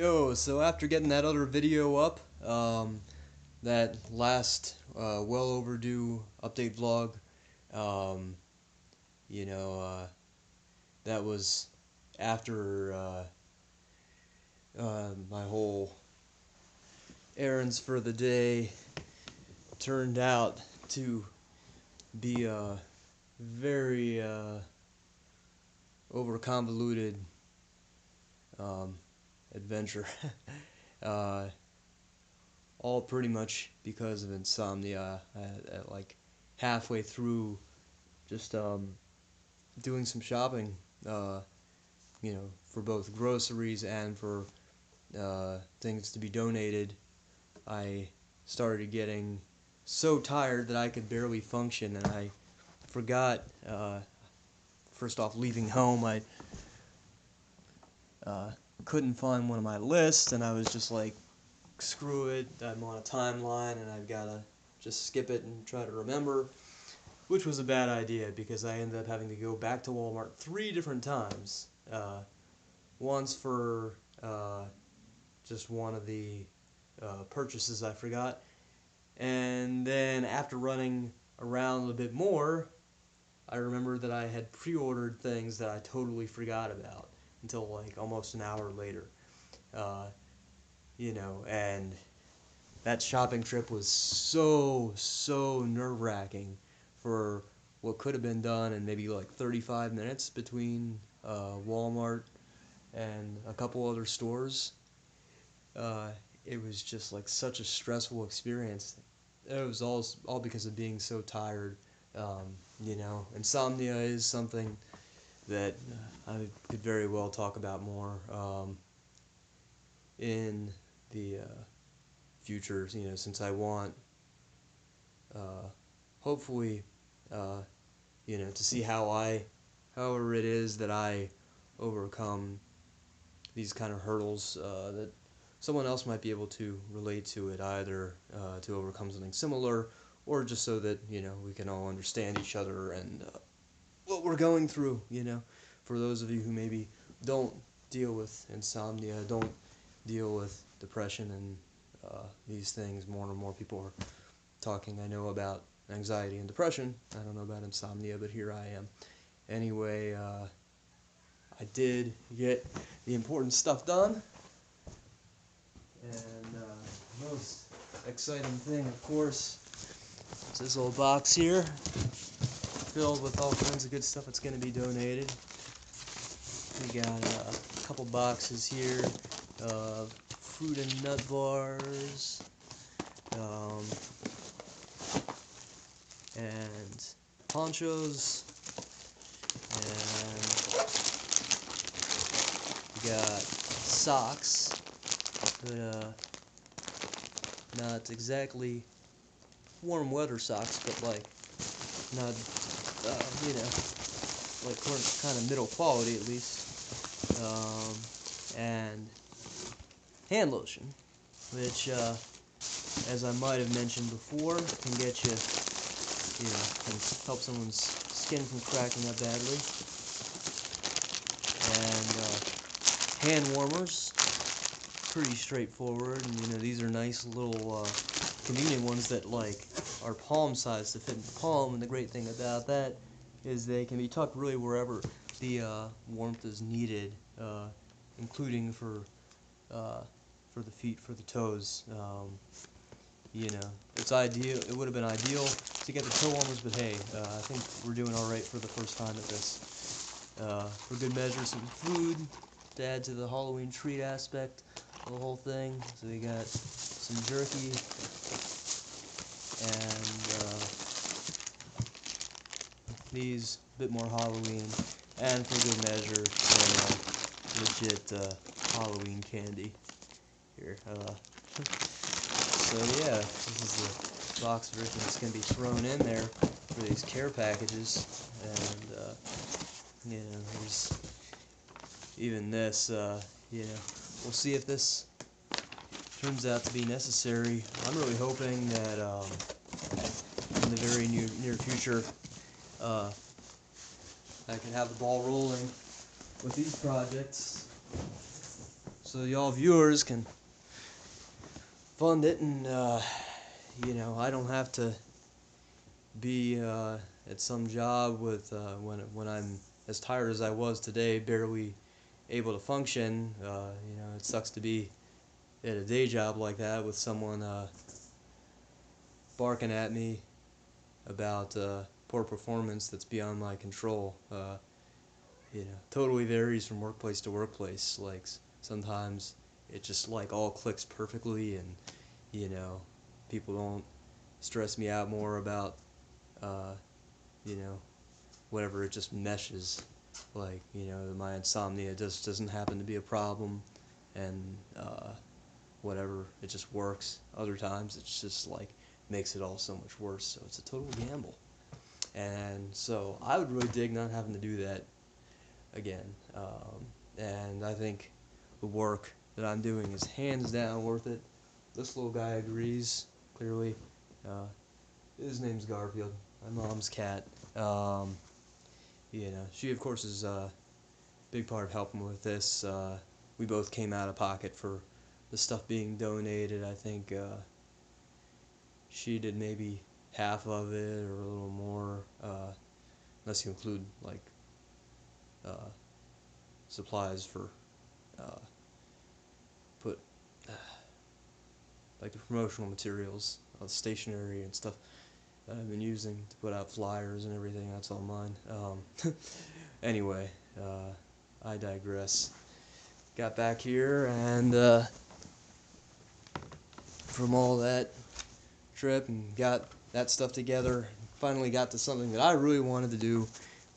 Yo, so after getting that other video up, that last well overdue update vlog, um, you know, that was after my whole errands for the day turned out to be a very over convoluted adventure. uh, all pretty much because of insomnia. At like halfway through just doing some shopping, for both groceries and for things to be donated, I started getting so tired that I could barely function, and I forgot, first off, leaving home, I couldn't find one of my lists, and I was just like, screw it, I'm on a timeline, and I've got to just skip it and try to remember, which was a bad idea, because I ended up having to go back to Walmart 3 different times. Once for just one of the purchases I forgot, and then after running around a bit more, I remembered that I had pre-ordered things that I totally forgot about until like almost an hour later. And that shopping trip was so nerve-wracking for what could have been done in maybe like 35 minutes between Walmart and a couple other stores. It was just like such a stressful experience. It was all because of being so tired. Insomnia is something that I could very well talk about more in the future, since I want, hopefully, to see however it is that I overcome these kind of hurdles, that someone else might be able to relate to it, either to overcome something similar, or just so that, we can all understand each other and what we're going through, for those of you who maybe don't deal with insomnia, don't deal with depression and these things. More and more people are talking, I know, about anxiety and depression. I don't know about insomnia, but here I am. Anyway, I did get the important stuff done, and most exciting thing, of course, is this little box here, filled with all kinds of good stuff that's going to be donated. We got a couple boxes here of fruit and nut bars, and ponchos, and we got socks, but not exactly warm weather socks, but like not, like kind of middle quality at least, and hand lotion, which, as I might have mentioned before, can get you, can help someone's skin from cracking up badly. And hand warmers, pretty straightforward, and these are nice little convenient ones that like are palm size to fit in the palm, and the great thing about that is they can be tucked really wherever the warmth is needed, including for the feet, for the toes. It's ideal. It would have been ideal to get the toe warmers, but hey, I think we're doing all right for the first time at this. For good measure, some food to add to the Halloween treat aspect of the whole thing. So we got some jerky and these, a bit more Halloween, and for good measure, some legit Halloween candy here. So yeah, this is the box of everything that's going to be thrown in there for these care packages, and there's even this. We'll see if this turns out to be necessary. I'm really hoping that in the very near future, I can have the ball rolling with these projects. so y'all viewers can fund it, and I don't have to be at some job with when I'm as tired as I was today, barely able to function. It sucks to be at a day job like that with someone barking at me about poor performance that's beyond my control. Totally varies from workplace to workplace. Like sometimes it just like all clicks perfectly, and you know, people don't stress me out more about uh, you know, whatever. It just meshes. Like my insomnia just doesn't happen to be a problem, and whatever, it just works. Other times it's just like makes it all so much worse. So it's a total gamble. And so I would really dig not having to do that again. And I think the work that I'm doing is hands down worth it. This little guy agrees, clearly. Uh, his name's Garfield, my mom's cat. She of course is a big part of helping with this. We both came out of pocket for the stuff being donated. I think she did maybe half of it or a little more, unless you include like uh, supplies for uh, put like the promotional materials, stationery and stuff that I've been using to put out flyers and everything. That's all mine. Anyway, I digress. Got back here, and from all that trip and got that stuff together, finally got to something that I really wanted to do.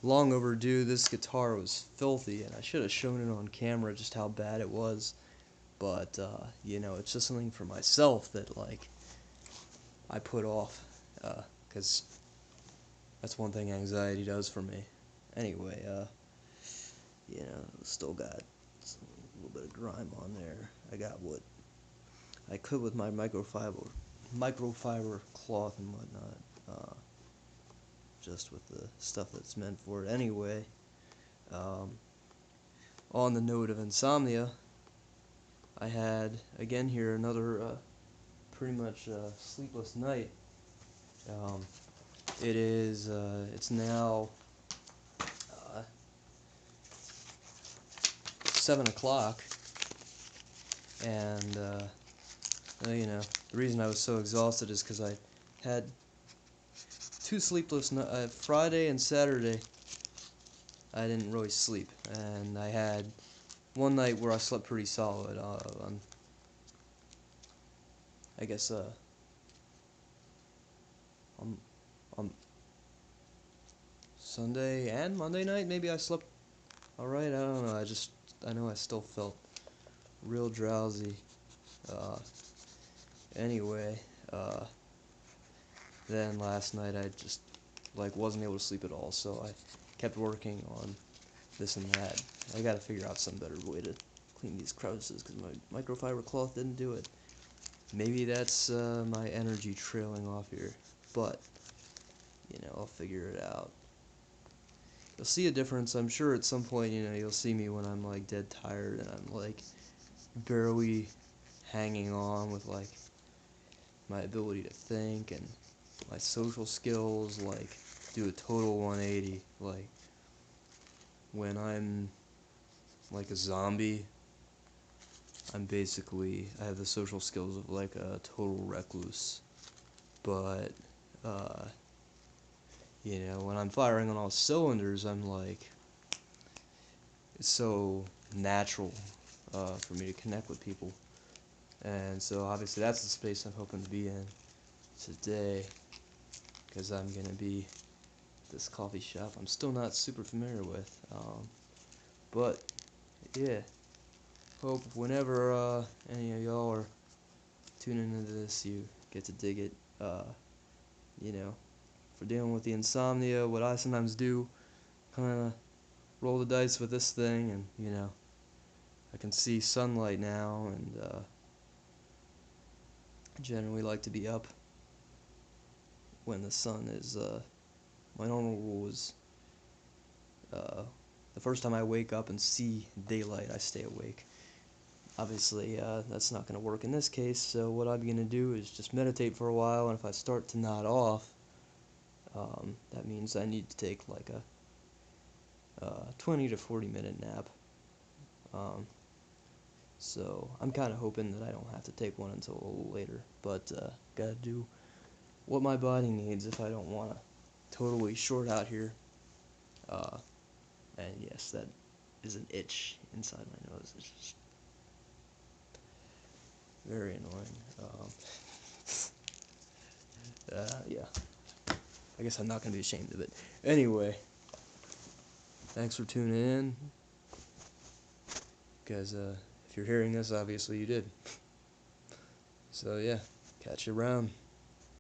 Long overdue. This guitar was filthy, and I should have shown it on camera just how bad it was. But it's just something for myself that like I put off, because that's one thing anxiety does for me. Anyway, still got a little bit of grime on there. I got what I could with my microfiber cloth and whatnot, just with the stuff that's meant for it anyway. On the note of insomnia, I had again here another pretty much sleepless night. It's now 7 o'clock, and the reason I was so exhausted is because I had two sleepless nights. Friday and Saturday I didn't really sleep, and I had one night where I slept pretty solid on, I guess, on Sunday and Monday night. Maybe I slept alright. I don't know. I know I still felt real drowsy. Anyway, then last night I just wasn't able to sleep at all, so I kept working on this and that. I gotta figure out some better way to clean these crevices because my microfiber cloth didn't do it. Maybe that's my energy trailing off here, but I'll figure it out. You'll see a difference, I'm sure, at some point. You'll see me when I'm like dead tired and I'm like barely hanging on with like my ability to think and my social skills, like do a total 180. Like when I'm like a zombie, I have the social skills of like a total recluse. But when I'm firing on all cylinders, I'm like, it's so natural for me to connect with people. And so obviously that's the space I'm hoping to be in today, because I'm going to be at this coffee shop I'm still not super familiar with. But yeah, hope whenever any of y'all are tuning into this, you get to dig it. For dealing with the insomnia, what I sometimes do, kind of roll the dice with this thing, and I can see sunlight now, and I generally like to be up when the sun is, my normal rule is, the first time I wake up and see daylight, I stay awake. Obviously, that's not going to work in this case, so what I'm going to do is just meditate for a while, and if I start to nod off, that means I need to take like a 20 to 40 minute nap. Um, so I'm kind of hoping that I don't have to take one until a little later, but gotta do what my body needs if I don't want to totally short out here. Uh, and yes, that is an itch inside my nose. It's just very annoying. Yeah. I guess I'm not going to be ashamed of it. Anyway, thanks for tuning in. Because if you're hearing this, obviously you did. So yeah, catch you around.